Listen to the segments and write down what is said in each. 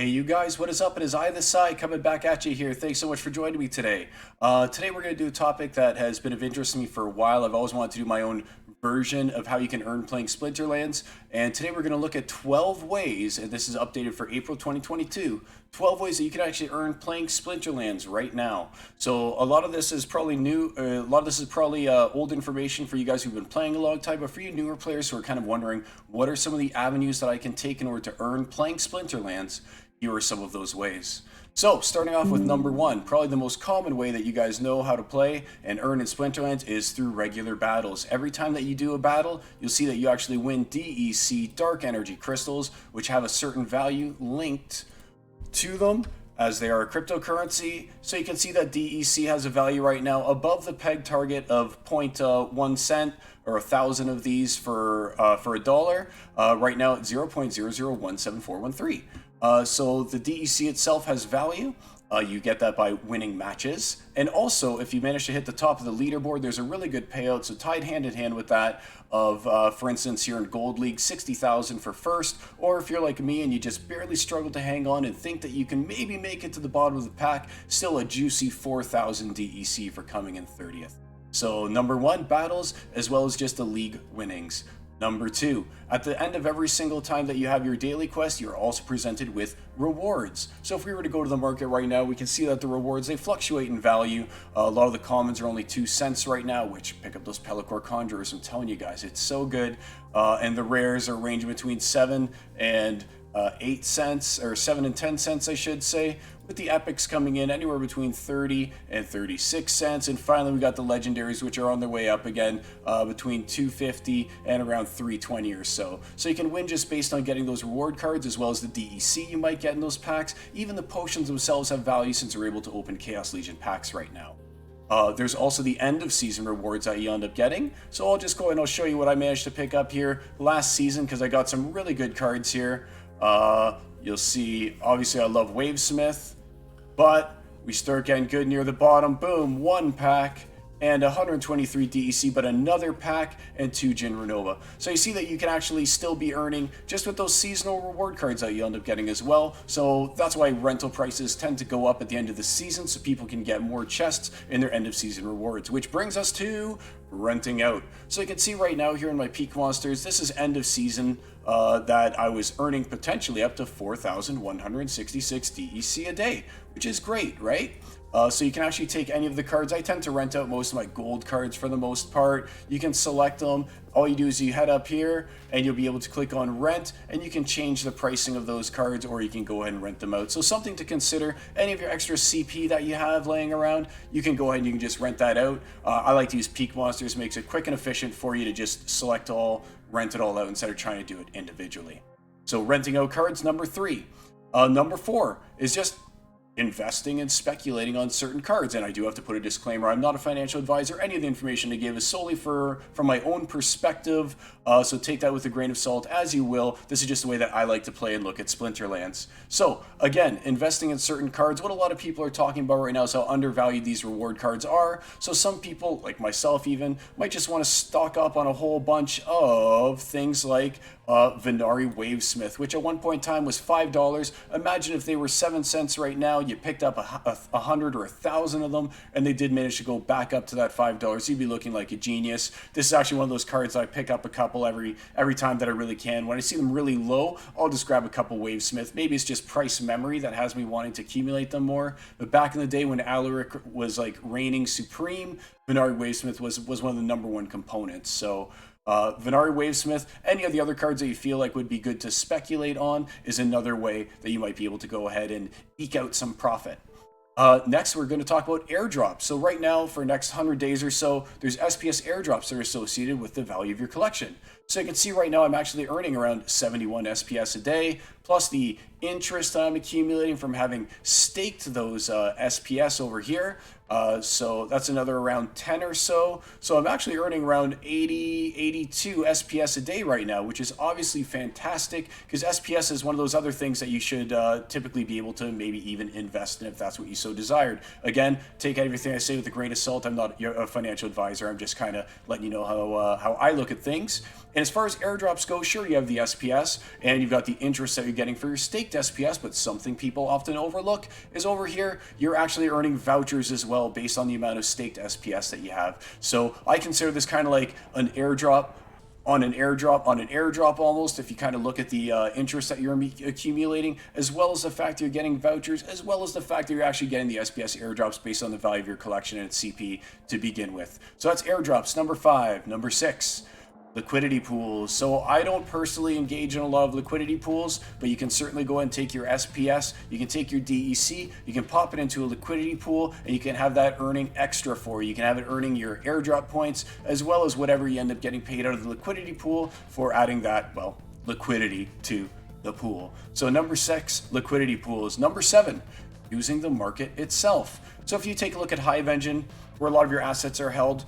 Hey you guys, what is up? It is I, the Sai, coming back at you here. Thanks so much for joining me today. Today we're going to do a topic that has been of interest to me for a while. I've always wanted to do my own version of how you can earn playing Splinterlands. And today we're going to look at 12 ways, and this is updated for April 2022, 12 ways that you can actually earn playing Splinterlands right now. So a lot of this is probably new, a lot of this is probably old information for you guys who've been playing a long time, but for you newer players who are kind of wondering, what are some of the avenues that I can take in order to earn playing Splinterlands? Here are some of those ways. So, starting off with number one, probably the most common way that you guys know how to play and earn in Splinterlands is through regular battles. Every time that you do a battle, you'll see that you actually win DEC, Dark Energy Crystals, which have a certain value linked to them as they are a cryptocurrency. So you can see that DEC has a value right now above the peg target of 0.1 cent or 1,000 of these for a dollar. Right now at 0.00017413. So the DEC itself has value. You get that by winning matches. And also, if you manage to hit the top of the leaderboard, there's a really good payout. So tied hand in hand with that of, for instance, you're in Gold League, 60,000 for first. Or if you're like me and you just barely struggle to hang on and think that you can maybe make it to the bottom of the pack, still a juicy 4,000 DEC for coming in 30th. So number one, battles, as well as just the league winnings. Number two, at the end of every single time that you have your daily quest, you're also presented with rewards. So if we were to go to the market right now, we can see that the rewards, they fluctuate in value. A lot of the commons are only 2 cents right now, which pick up those Pellicore Conjurers. I'm telling you guys, it's so good. And the rares are ranging between 7 and 8 cents, or 7 and 10 cents, I should say, with the epics coming in anywhere between 30 and 36 cents. And finally, we got the legendaries, which are on their way up again, between 250 and around 320 or so. So you can win just based on getting those reward cards, as well as the DEC you might get in those packs. Even the potions themselves have value since you're able to open Chaos Legion packs right now. There's also the end of season rewards that you end up getting. So I'll just go and I'll show you what I managed to pick up here last season, because I got some really good cards here. You'll see, obviously I love Wavesmith, but we start getting good near the bottom. Boom, 1 pack and 123 DEC, but another pack and 2 Jin Renova. So you see that you can actually still be earning just with those seasonal reward cards that you end up getting as well. So that's why rental prices tend to go up at the end of the season, so people can get more chests in their end of season rewards, which brings us to renting out. So you can see right now here in my peak monsters, this is end of season that I was earning potentially up to 4,166 DEC a day, which is great, right? So you can actually take any of the cards. I tend to rent out most of my gold cards for the most part. You can select them. All you do is you head up here and you'll be able to click on rent, and you can change the pricing of those cards, or you can go ahead and rent them out. So something to consider. Any of your extra CP that you have laying around, you can go ahead and you can just rent that out. I like to use peak monsters. Makes it quick and efficient for you to just select all, rent it all out instead of trying to do it individually. So renting out cards, number 3. Number 4 is just investing and speculating on certain cards. And I do have to put a disclaimer, I'm not a financial advisor. Any of the information I give is solely from my own perspective, so take that with a grain of salt as you will. This is just the way that I like to play and look at Splinterlands. So again, investing in certain cards, what a lot of people are talking about right now is how undervalued these reward cards are. So some people, like myself even, might just want to stock up on a whole bunch of things like Venari Wavesmith, which at one point in time was $5. Imagine if they were 7 cents right now, you picked up 100 or 1,000 of them, and they did manage to go back up to that $5. You'd be looking like a genius. This is actually one of those cards that I pick up a couple every time that I really can. When I see them really low, I'll just grab a couple Wavesmith. Maybe it's just price memory that has me wanting to accumulate them more. But back in the day when Alaric was like reigning supreme, Venari Wavesmith was one of the number 1 components. So Venari Wavesmith, any of the other cards that you feel like would be good to speculate on is another way that you might be able to go ahead and eke out some profit. Next, we're going to talk about airdrops. So right now, for the next 100 days or so, there's SPS airdrops that are associated with the value of your collection. So you can see right now I'm actually earning around 71 SPS a day, plus the interest I'm accumulating from having staked those SPS over here. So that's another around 10 or so. So I'm actually earning around 82 SPS a day right now, which is obviously fantastic, because SPS is one of those other things that you should typically be able to maybe even invest in if that's what you so desired. Again, take everything I say with a grain of salt. I'm not a financial advisor. I'm just kind of letting you know how I look at things. And as far as airdrops go, sure, you have the SPS and you've got the interest that you're getting for your staked SPS, but something people often overlook is over here, you're actually earning vouchers as well based on the amount of staked SPS that you have. So I consider this kind of like an airdrop on an airdrop almost, if you kind of look at the interest that you're accumulating, as well as the fact that you're getting vouchers, as well as the fact that you're actually getting the SPS airdrops based on the value of your collection and its CP to begin with. So that's airdrops. Number 5. Number 6, liquidity pools. So I don't personally engage in a lot of liquidity pools, but you can certainly go and take your SPS, you can take your DEC, you can pop it into a liquidity pool, and you can have that earning extra for you. You can have it earning your airdrop points, as well as whatever you end up getting paid out of the liquidity pool for adding that, well, liquidity to the pool. So number 6, liquidity pools. Number 7, using the market itself. So if you take a look at Hive Engine, where a lot of your assets are held,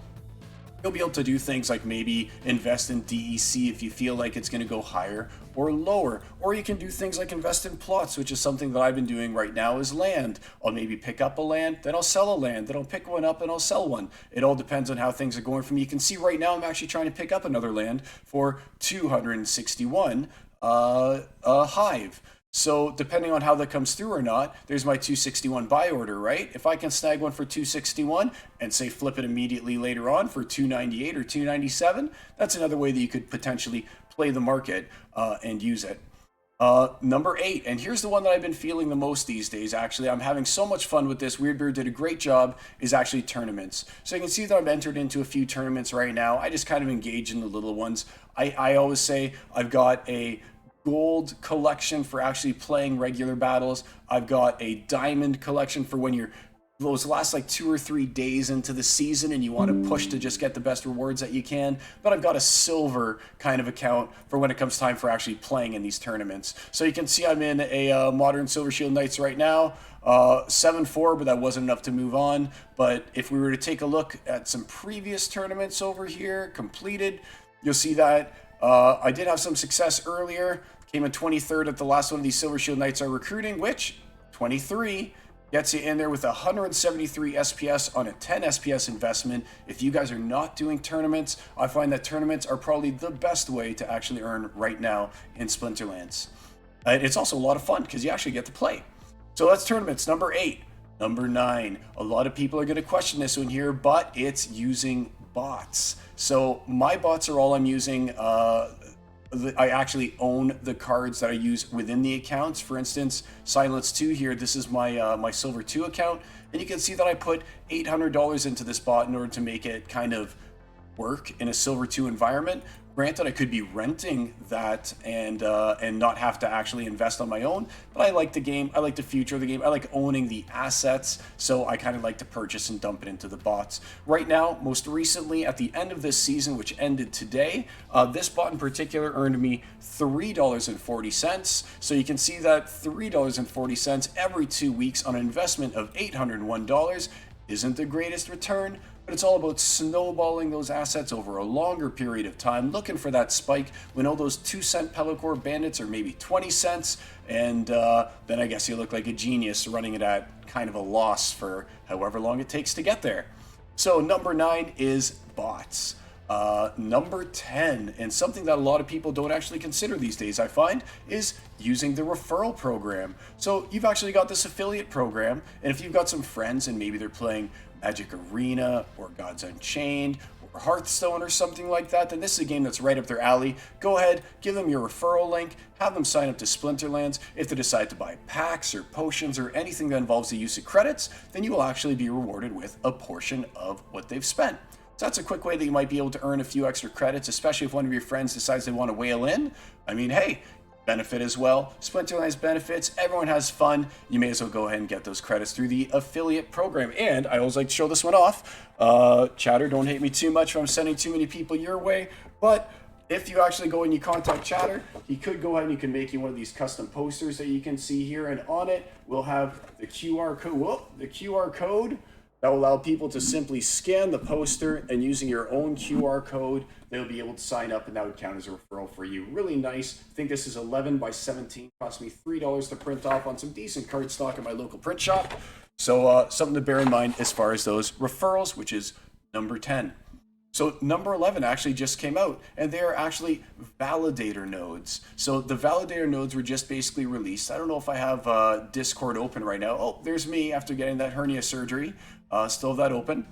you'll be able to do things like maybe invest in DEC if you feel like it's going to go higher or lower. Or you can do things like invest in plots, which is something that I've been doing right now is land. I'll maybe pick up a land, then I'll sell a land, then I'll pick one up and I'll sell one. It all depends on how things are going for me. You can see right now I'm actually trying to pick up another land for 261 Hive. So depending on how that comes through or not, there's my 261 buy order, right? If I can snag one for 261 and say flip it immediately later on for 298 or 297, that's another way that you could potentially play the market and use it. Number 8, and here's the one that I've been feeling the most these days, actually. I'm having so much fun with this. Weirdbeard did a great job, is actually tournaments. So you can see that I've entered into a few tournaments right now. I just kind of engage in the little ones. I always say I've got a gold collection for actually playing regular battles. I've got a diamond collection for when you're those last like 2 or 3 days into the season and you want to push to just get the best rewards that you can. But I've got a silver kind of account for when it comes time for actually playing in these tournaments. So you can see I'm in a modern Silver Shield Knights right now. 7-4, but that wasn't enough to move on. But if we were to take a look at some previous tournaments over here completed, you'll see that I did have some success earlier. Came in 23rd at the last one of these Silver Shield Knights are recruiting, which 23 gets you in there with 173 SPS on a 10 SPS investment. If you guys are not doing tournaments, I find that tournaments are probably the best way to actually earn right now in Splinterlands. And it's also a lot of fun because you actually get to play. So that's tournaments. Number 8. Number 9. A lot of people are going to question this one here, but it's using bots. So my bots are all I'm using. I actually own the cards that I use within the accounts. For instance, Silence 2 here, this is my my Silver 2 account, and you can see that I put $800 into this bot in order to make it kind of work in a Silver 2 environment. Granted, I could be renting that and not have to actually invest on my own, but I like the game. I like the future of the game. I like owning the assets, so I kind of like to purchase and dump it into the bots. Right now, most recently, at the end of this season, which ended today, this bot in particular earned me $3.40. So you can see that $3.40 every 2 weeks on an investment of $801 isn't the greatest return, but it's all about snowballing those assets over a longer period of time, looking for that spike when all those 2-cent Pellicore bandits are maybe 20 cents, and then I guess you look like a genius running it at kind of a loss for however long it takes to get there. So number 9 is bots. Number 10, and something that a lot of people don't actually consider these days, I find, is using the referral program. So you've actually got this affiliate program, and if you've got some friends and maybe they're playing Magic Arena or Gods Unchained or Hearthstone or something like that, then this is a game that's right up their alley. Go ahead, give them your referral link, have them sign up to Splinterlands. If they decide to buy packs or potions or anything that involves the use of credits, then you will actually be rewarded with a portion of what they've spent. So that's a quick way that you might be able to earn a few extra credits, especially if one of your friends decides they want to whale in. I mean, hey, benefit as well. Splinterlands benefits, everyone has fun. You may as well go ahead and get those credits through the affiliate program. And I always like to show this one off. Chatter, don't hate me too much if I'm sending too many people your way, but if you actually go and you contact Chatter, he could go ahead and you can make you one of these custom posters that you can see here, and on it we'll have the QR code. That will allow people to simply scan the poster, and using your own QR code, they'll be able to sign up, and that would count as a referral for you. Really nice. I think this is 11 by 17. Cost me $3 to print off on some decent cardstock at my local print shop. So something to bear in mind as far as those referrals, which is number 10. So number 11 actually just came out, and they are actually validator nodes. So the validator nodes were just basically released. I don't know if I have Discord open right now. Oh, there's me after getting that hernia surgery. Still have that open.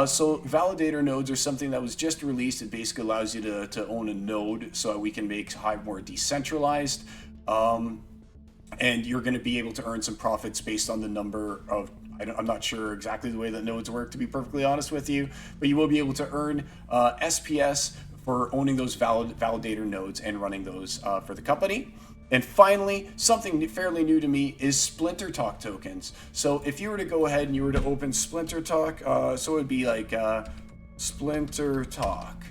So validator nodes are something that was just released. It basically allows you to own a node so we can make Hive more decentralized. And you're going to be able to earn some profits based on the number of, I'm not sure exactly the way that nodes work, to be perfectly honest with you, but you will be able to earn SPS for owning those validator nodes and running those for the company. And finally, something fairly new to me is Splinter Talk tokens. So if you were to go ahead and you were to open Splinter Talk, so it would be like Splinter Talk,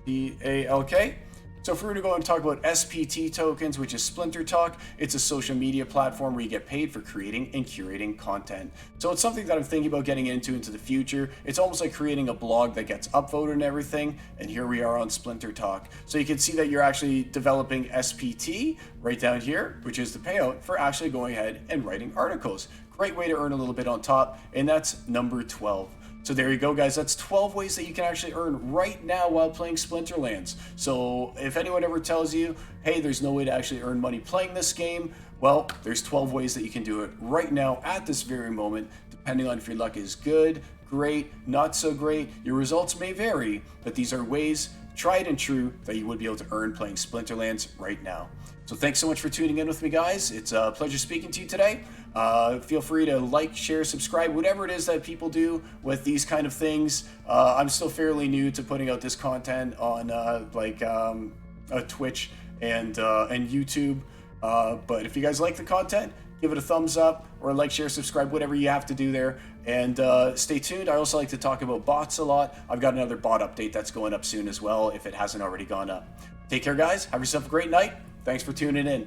Talk. So if we were to go and talk about SPT tokens, which is Splinter Talk, it's a social media platform where you get paid for creating and curating content. So it's something that I'm thinking about getting into the future. It's almost like creating a blog that gets upvoted and everything. And here we are on Splinter Talk. So you can see that you're actually developing SPT right down here, which is the payout for actually going ahead and writing articles. Great way to earn a little bit on top. And that's number 12. So there you go, guys. That's 12 ways that you can actually earn right now while playing Splinterlands. So if anyone ever tells you, hey, there's no way to actually earn money playing this game, well, there's 12 ways that you can do it right now at this very moment, depending on if your luck is good, great, not so great. Your results may vary, but these are ways, tried and true, that you would be able to earn playing Splinterlands right now. So thanks so much for tuning in with me, guys. It's a pleasure speaking to you today. Feel free to like, share, subscribe, whatever it is that people do with these kind of things. I'm still fairly new to putting out this content on Twitch and YouTube. But if you guys like the content, give it a thumbs up or like, share, subscribe, whatever you have to do there. And stay tuned. I also like to talk about bots a lot. I've got another bot update that's going up soon as well, if it hasn't already gone up. Take care, guys. Have yourself a great night. Thanks for tuning in.